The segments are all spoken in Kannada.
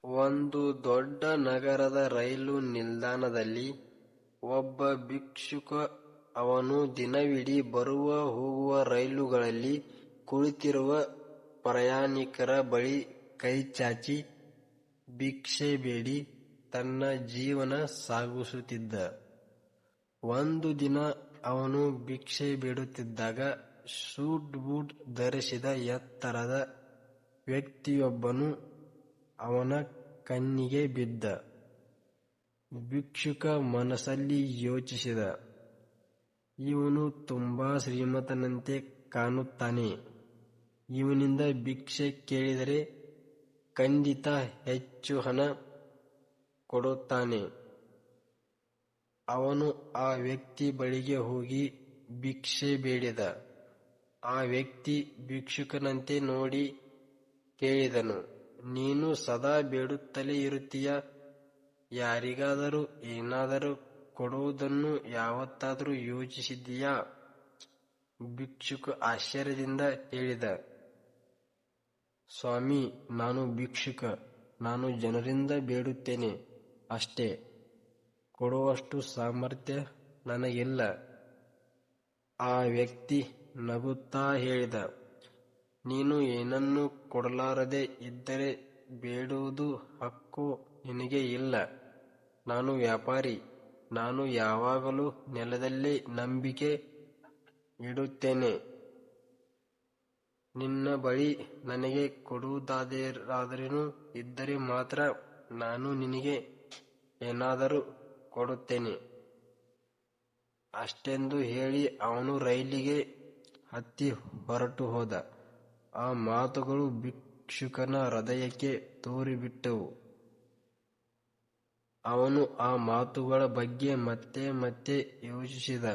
ಒಂದು ದೊಡ್ಡ ನಗರದ ರೈಲು ನಿಲ್ದಾಣದಲ್ಲಿ ಒಬ್ಬ ಭಿಕ್ಷುಕ. ಅವನು ದಿನವಿಡೀ ಬರುವ ಹೋಗುವ ರೈಲುಗಳಲ್ಲಿ ಕುಳಿತಿರುವ ಪ್ರಯಾಣಿಕರ ಬಳಿ ಕೈಚಾಚಿ ಭಿಕ್ಷೆ ಬೇಡಿ ತನ್ನ ಜೀವನ ಸಾಗಿಸುತ್ತಿದ್ದ. ಒಂದು ದಿನ ಅವನು ಭಿಕ್ಷೆ ಬೇಡುತ್ತಿದ್ದಾಗ ಸೂಟ್ ಬೂಟ್ ಧರಿಸಿದ ಎತ್ತರದ ವ್ಯಕ್ತಿಯೊಬ್ಬನು ಅವನ ಕಣ್ಣಿಗೆ ಬಿದ್ದ. ಭಿಕ್ಷುಕ ಮನಸ್ಸಲ್ಲಿ ಯೋಚಿಸಿದ, ಇವನು ತುಂಬಾ ಶ್ರೀಮಂತನಂತೆ ಕಾಣುತ್ತಾನೆ. ಇವನಿಂದ ಭಿಕ್ಷೆ ಕೇಳಿದರೆ ಖಂಡಿತ ಹೆಚ್ಚು ಹಣ ಕೊಡುತ್ತಾನೆ. ಅವನು ಆ ವ್ಯಕ್ತಿ ಬಳಿಗೆ ಹೋಗಿ ಭಿಕ್ಷೆ ಬೇಡಿದ. ಆ ವ್ಯಕ್ತಿ ಭಿಕ್ಷುಕನಂತೆ ನೋಡಿ ಕೇಳಿದನು, ನೀನು ಸದಾ ಬೇಡುತ್ತಲೇ ಇರುತ್ತೀಯ. ಯಾರಿಗಾದರೂ ಏನಾದರೂ ಕೊಡುವುದನ್ನು ಯಾವತ್ತಾದರೂ ಯೋಚಿಸಿದ್ದೀಯಾ? ಭಿಕ್ಷುಕ ಆಶ್ಚರ್ಯದಿಂದ ಹೇಳಿದ, ಸ್ವಾಮಿ, ನಾನು ಭಿಕ್ಷುಕ. ನಾನು ಜನರಿಂದ ಬೇಡುತ್ತೇನೆ ಅಷ್ಟೇ. ಕೊಡುವಷ್ಟು ಸಾಮರ್ಥ್ಯ ನನಗಿಲ್ಲ. ಆ ವ್ಯಕ್ತಿ ನಗುತ್ತಾ ಹೇಳಿದ, ನೀನು ಏನನ್ನೂ ಕೊಡಲಾರದೆ ಇದ್ದರೆ ಬೇಡುವುದು ಹಕ್ಕು ನಿನಗೆ ಇಲ್ಲ. ನಾನು ವ್ಯಾಪಾರಿ. ನಾನು ಯಾವಾಗಲೂ ನೆಲದಲ್ಲೇ ನಂಬಿಕೆ ಇಡುತ್ತೇನೆ. ನಿನ್ನ ಬಳಿ ನನಗೆ ಕೊಡುವುದಾದರೇನು ಇದ್ದರೆ ಮಾತ್ರ ನಾನು ನಿನಗೆ ಏನಾದರೂ ಕೊಡುತ್ತೇನೆ. ಅಷ್ಟೆಂದು ಹೇಳಿ ಅವನು ರೈಲಿಗೆ ಹತ್ತಿ ಹೊರಟು ಹೋದ. ಆ ಮಾತುಗಳು ಭಿಕ್ಷುಕನ ಹೃದಯಕ್ಕೆ ತೂರಿಬಿಟ್ಟವು. ಅವನು ಆ ಮಾತುಗಳ ಬಗ್ಗೆ ಮತ್ತೆ ಮತ್ತೆ ಯೋಚಿಸಿದ.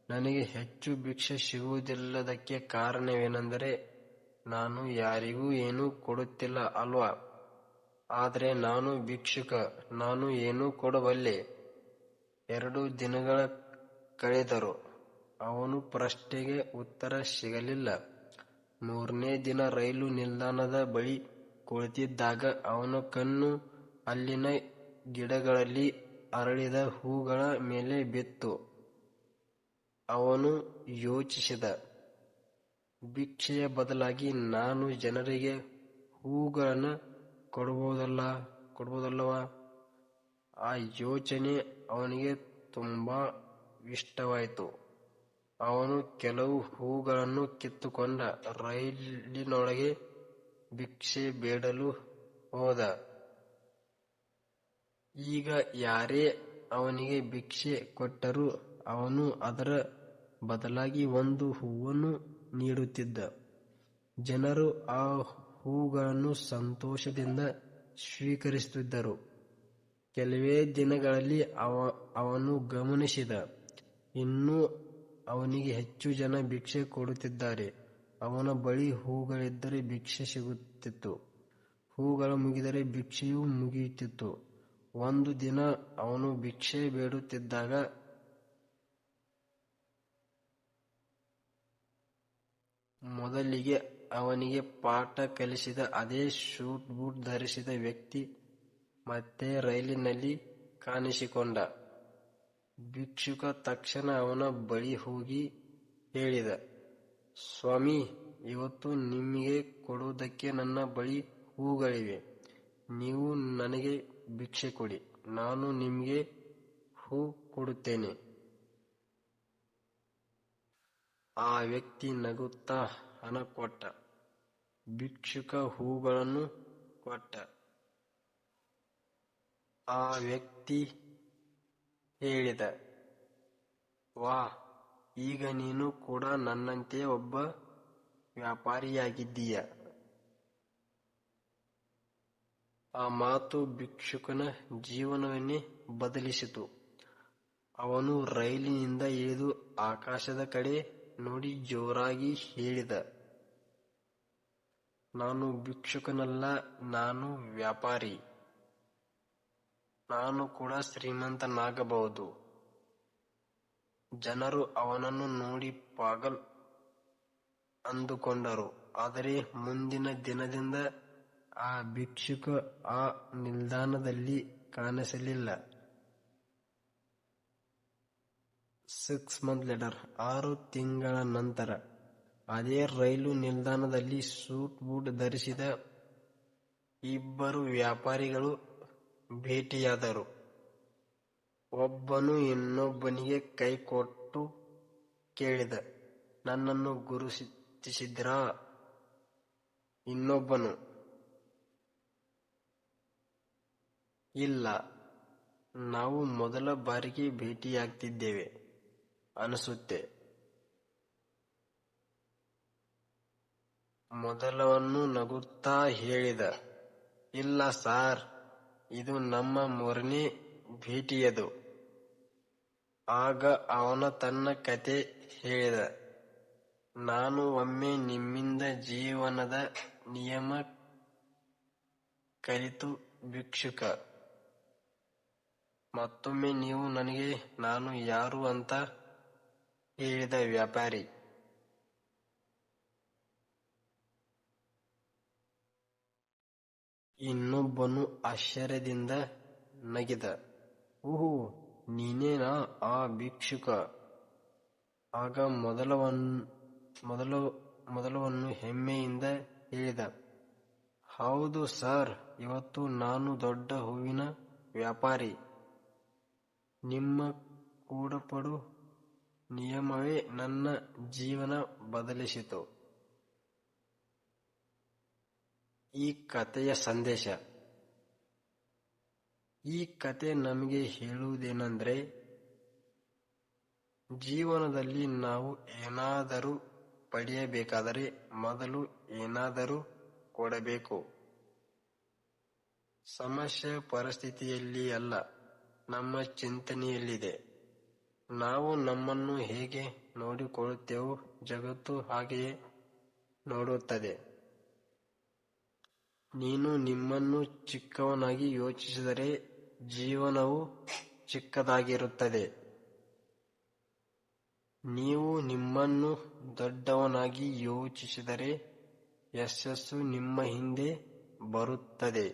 ನನಗೆ ಹೆಚ್ಚು ಭಿಕ್ಷೆ ಸಿಗುವುದಿಲ್ಲದಕ್ಕೆ ಕಾರಣವೇನೆಂದರೆ ನಾನು ಯಾರಿಗೂ ಏನೂ ಕೊಡುತ್ತಿಲ್ಲ ಅಲ್ವಾ? ಆದರೆ ನಾನು ಭಿಕ್ಷುಕ. ನಾನು ಏನು ಕೊಡಬಲ್ಲೆ? 2 ದಿನಗಳ ಕಳೆದರೂ ಅವನ ಪ್ರಶ್ನೆಗೆ ಉತ್ತರ ಸಿಗಲಿಲ್ಲ. 3ನೇ ದಿನ ರೈಲು ನಿಲ್ದಾಣದ ಬಳಿ ಕುಳಿತಿದ್ದಾಗ ಅವನ ಕಣ್ಣು ಅಲ್ಲಿನ ಗಿಡಗಳಲ್ಲಿ ಅರಳಿದ ಹೂಗಳ ಮೇಲೆ ಬಿತ್ತು. ಅವನು ಯೋಚಿಸಿದ, ಭಿಕ್ಷೆಯ ಬದಲಾಗಿ ನಾನು ಜನರಿಗೆ ಹೂಗಳನ್ನು ಕೊಡಬಹುದಲ್ಲವಾ? ಆ ಯೋಚನೆ ಅವನಿಗೆ ತುಂಬಾ ಇಷ್ಟವಾಯಿತು. ಅವನು ಕೆಲವು ಹೂಗಳನ್ನು ಕಿತ್ತುಕೊಂಡ ರೈಲಿನೊಳಗೆ ಭಿಕ್ಷೆ ಬೇಡಲು ಹೋದ. ಈಗ ಯಾರೇ ಅವನಿಗೆ ಭಿಕ್ಷೆ ಕೊಟ್ಟರೂ ಅವನು ಅದರ ಬದಲಾಗಿ ಒಂದು ಹೂವನ್ನು ನೀಡುತ್ತಿದ್ದ. ಜನರು ಆ ಹೂಗಳನ್ನು ಸಂತೋಷದಿಂದ ಸ್ವೀಕರಿಸುತ್ತಿದ್ದರು. ಕೆಲವೇ ದಿನಗಳಲ್ಲಿ ಅವನು ಗಮನಿಸಿದ, ಇನ್ನೂ ಅವನಿಗೆ ಹೆಚ್ಚು ಜನ ಭಿಕ್ಷೆ ಕೊಡುತ್ತಿದ್ದಾರೆ. ಅವನ ಬಳಿ ಹೂಗಳಿದ್ದರೆ ಭಿಕ್ಷೆ ಸಿಗುತ್ತಿತ್ತು. ಹೂಗಳು ಮುಗಿದರೆ ಭಿಕ್ಷೆಯೂ ಮುಗಿಯುತ್ತಿತ್ತು. ಒಂದು ದಿನ ಅವನು ಭಿಕ್ಷೆ ಬೇಡುತ್ತಿದ್ದಾಗ ಮೊದಲಿಗೆ ಅವನಿಗೆ ಪಾಠ ಕಲಿಸಿದ ಅದೇ ಸೂಟ್ ಬೂಟ್ ಧರಿಸಿದ ವ್ಯಕ್ತಿ ಮತ್ತೆ ರೈಲಿನಲ್ಲಿ ಕಾಣಿಸಿಕೊಂಡ. ಭಿಕ್ಷುಕ ತಕ್ಷಣ ಅವನ ಬಳಿ ಹೋಗಿ ಹೇಳಿದ, ಸ್ವಾಮಿ, ಇವತ್ತು ನಿಮಗೆ ಕೊಡುವುದಕ್ಕೆ ನನ್ನ ಬಳಿ ಹೂಗಳಿವೆ. ನೀವು ನನಗೆ ಭಿಕ್ಷೆ ಕೊಡಿ, ನಾನು ನಿಮಗೆ ಹೂ ಕೊಡುತ್ತೇನೆ. ಆ ವ್ಯಕ್ತಿ ನಗುತ್ತಾ ಹಣ ಕೊಟ್ಟ. ಭಿಕ್ಷುಕ ಹೂಗಳನ್ನು ಕೊಟ್ಟ. ಆ ವ್ಯಕ್ತಿ ಹೇಳಿದ, ವಾ, ಈಗ ನೀನು ಕೂಡ ನನ್ನಂತೆ ಒಬ್ಬ ವ್ಯಾಪಾರಿಯಾಗಿದ್ದೀಯ. ಆ ಮಾತು ಭಿಕ್ಷುಕನ ಜೀವನವನ್ನೇ ಬದಲಿಸಿತು. ಅವನು ರೈಲಿನಿಂದ ಇಳಿದು ಆಕಾಶದ ಕಡೆ ನೋಡಿ ಜೋರಾಗಿ ಹೇಳಿದ, ನಾನು ಭಿಕ್ಷುಕನಲ್ಲ, ನಾನು ವ್ಯಾಪಾರಿ. ನಾನು ಕೂಡ ಶ್ರೀಮಂತನಾಗಬಹುದು. ಜನರು ಅವನನ್ನು ನೋಡಿ ಪಾಗಲ್ ಅಂದುಕೊಂಡರು. ಆದರೆ ಮುಂದಿನ ದಿನದಿಂದ ಆ ಭಿಕ್ಷುಕ ಆ ನಿಲ್ದಾಣದಲ್ಲಿ ಕಾಣಿಸಲಿಲ್ಲ. 6 months later, 6 ತಿಂಗಳ ನಂತರ ಅದೇ ರೈಲು ನಿಲ್ದಾಣದಲ್ಲಿ ಸೂಟ್ ಬೂಟ್ ಧರಿಸಿದ ಇಬ್ಬರು ವ್ಯಾಪಾರಿಗಳು ಭೇಟಿಯಾದರು. ಒಬ್ಬನು ಇನ್ನೊಬ್ಬನಿಗೆ ಕೈ ಕೊಟ್ಟು ಕೇಳಿದ, ನನ್ನನ್ನು ಗುರುತಿಸಿದ್ರಾ? ಇನ್ನೊಬ್ಬನು, ಇಲ್ಲ, ನಾವು ಮೊದಲ ಬಾರಿಗೆ ಭೇಟಿಯಾಗ್ತಿದ್ದೇವೆ ಅನಿಸುತ್ತೆ. ಮೊದಲವನು ನಗುತ್ತಾ ಹೇಳಿದ, ಇಲ್ಲ ಸಾರ್, ಇದು ನಮ್ಮ 3ನೇ ಭೇಟಿಯದು. ಆಗ ಅವನ ತನ್ನ ಕತೆ ಹೇಳಿದ, ನಾನು ಒಮ್ಮೆ ನಿಮ್ಮಿಂದ ಜೀವನದ ನಿಯಮ ಕಲಿತು ಭಿಕ್ಷುಕ. ಮತ್ತೊಮ್ಮೆ ನೀವು ನನಗೆ ನಾನು ಯಾರು ಅಂತ ಹೇಳಿದ ವ್ಯಾಪಾರಿ. ಇನ್ನೊಬ್ಬನು ಆಶ್ಚರ್ಯದಿಂದ ನಗಿದ, ಓಹೋ, ನೀನೇನಾ ಆ ಭಿಕ್ಷುಕ? ಆಗ ಮೊದಲವನು ಹೆಮ್ಮೆಯಿಂದ ಹೇಳಿದ, ಹೌದು ಸರ್, ಇವತ್ತು ನಾನು ದೊಡ್ಡ ಹೂವಿನ ವ್ಯಾಪಾರಿ. ನಿಮ್ಮ ಕೂಡಪಡು ನಿಯಮವೇ ನನ್ನ ಜೀವನ ಬದಲಿಸಿತು. ಈ ಕಥೆಯ ಸಂದೇಶ. ಈ ಕತೆ ನಮಗೆ ಹೇಳುವುದೇನೆಂದರೆ, ಜೀವನದಲ್ಲಿ ನಾವು ಏನಾದರೂ ಪಡೆಯಬೇಕಾದರೆ ಮೊದಲು ಏನಾದರೂ ಕೊಡಬೇಕು. ಸಮಸ್ಯೆ ಪರಿಸ್ಥಿತಿಯಲ್ಲಿ ಅಲ್ಲ, ನಮ್ಮ ಚಿಂತನೆಯಲ್ಲಿದೆ. ನಾವು ನಮ್ಮನ್ನು ಹೇಗೆ ನೋಡಿಕೊಳ್ಳುತ್ತೇವೋ ಜಗತ್ತು ಹಾಗೆಯೇ ನೋಡುತ್ತದೆ. ನೀನು ನಿಮ್ಮನ್ನು ಚಿಕ್ಕವನಾಗಿ ಯೋಚಿಸಿದರೆ ಜೀವನವು ಚಿಕ್ಕದಾಗಿರುತ್ತದೆ. ನೀವು ನಿಮ್ಮನ್ನು ದೊಡ್ಡವನಾಗಿ ಯೋಚಿಸಿದರೆ ಯಶಸ್ಸು ನಿಮ್ಮ ಹಿಂದೆ ಬರುತ್ತದೆ.